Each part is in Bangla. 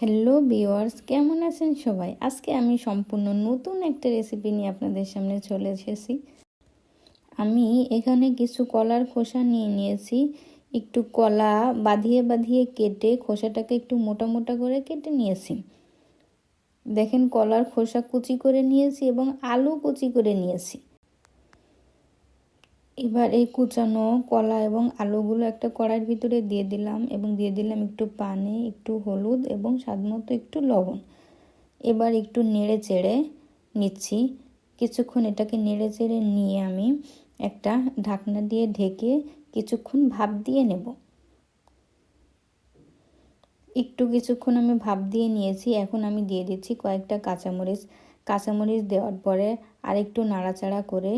হ্যালো ভিউয়ার্স, কেমন আছেন সবাই? আজকে আমি সম্পূর্ণ নতুন একটা রেসিপি নিয়ে আপনাদের সামনে চলে এসেছি। আমি এখানে কিছু কলার খোসা নিয়ে নিয়েছি। একটু কলা বাঁধিয়ে বাঁধিয়ে কেটে খোসাটাকে একটু মোটা মোটা করে কেটে নিয়েছি। দেখেন, কলার খোসা কুচি করে নিয়েছি এবং আলু কুচি করে নিয়েছি। এবার এই কুচানো কলা এবং আলুগুলো একটা কড়াইয়ের ভিতরে দিয়ে দিলাম এবং দিয়ে দিলাম একটু পানি, একটু হলুদ এবং স্বাদমতো একটু লবণ। এবার একটু নেড়ে চেড়ে নিচ্ছি। কিছুক্ষণ এটাকে নেড়ে চেড়ে নিয়ে আমি একটা ঢাকনা দিয়ে ঢেকে কিছুক্ষণ ভাপ দিয়ে নেব। কিছুক্ষণ আমি ভাপ দিয়ে নিয়েছি। এখন আমি দিয়ে দিচ্ছি কয়েকটা কাঁচামরিচ দেওয়ার পরে আরেকটু নাড়াচাড়া করে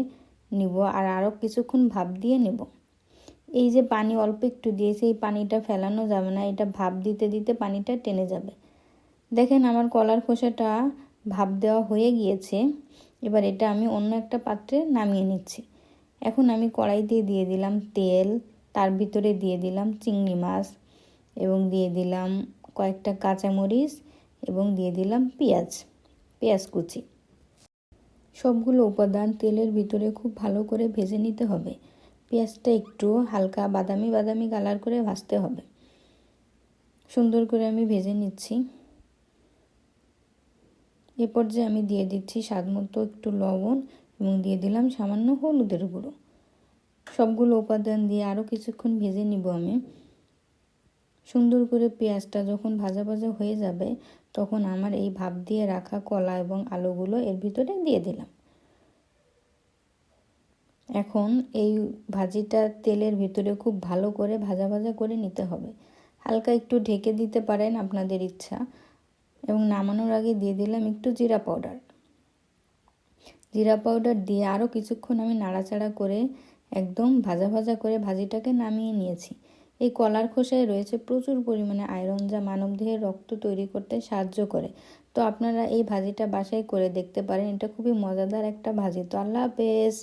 নিব আর আরও কিছুক্ষণ ভাপ দিয়ে নেব। এই যে পানি অল্প একটু দিয়েছি, এই পানিটা ফেলানো যাবে না, এটা ভাপ দিতে দিতে পানিটা টেনে যাবে। দেখেন, আমার কলার খোসাটা ভাপ দেওয়া হয়ে গিয়েছে। এবার এটা আমি অন্য একটা পাত্রে নামিয়ে নিচ্ছি। এখন আমি কড়াইতে দিয়ে দিলাম তেল, তার ভিতরে দিয়ে দিলাম চিংড়ি মাছ এবং দিয়ে দিলাম কয়েকটা কাঁচামরিচ এবং দিয়ে দিলাম পেঁয়াজ কুচি। সবগুলো উপাদান তেলের ভিতরে খুব ভালো করে ভেজে নিতে হবে। পেঁয়াজটা একটু হালকা বাদামি বাদামি কালার করে ভাজতে হবে। সুন্দর করে আমি ভেজে নিচ্ছি। এ পর্যায়ে আমি দিয়ে দিচ্ছি স্বাদমতো একটু লবণ এবং দিয়ে দিলাম সামান্য হলুদের গুঁড়ো। সবগুলো উপাদান দিয়ে আরও কিছুক্ষণ ভেজে নিব আমি। সুন্দর করে পেঁয়াজটা যখন ভাজা ভাজা হয়ে যাবে তখন আমার এই ভাপ দিয়ে রাখা কলা এবং আলুগুলো এর ভিতরে দিয়ে দিলাম। এখন এই ভাজিটা তেলের ভিতরে খুব ভালো করে ভাজা ভাজা করে নিতে হবে। হালকা একটু ঢেকে দিতে পারেন আপনাদের ইচ্ছা। এবং নামানোর আগে দিয়ে দিলাম একটু জিরা পাউডার দিয়ে আরও কিছুক্ষণ আমি নাড়াচাড়া করে একদম ভাজা ভাজা করে ভাজিটাকে নামিয়ে নিয়েছি। এই কলার খোসায় রয়েছে প্রচুর পরিমাণে আয়রন, যা মানবদেহের রক্ত তৈরি করতে সাহায্য করে। তো আপনারা এই ভাজিটা বাসায় করে দেখতে পারেন। এটা খুবই মজাদার একটা ভাজি। তো আল্লাহ হাফেজ।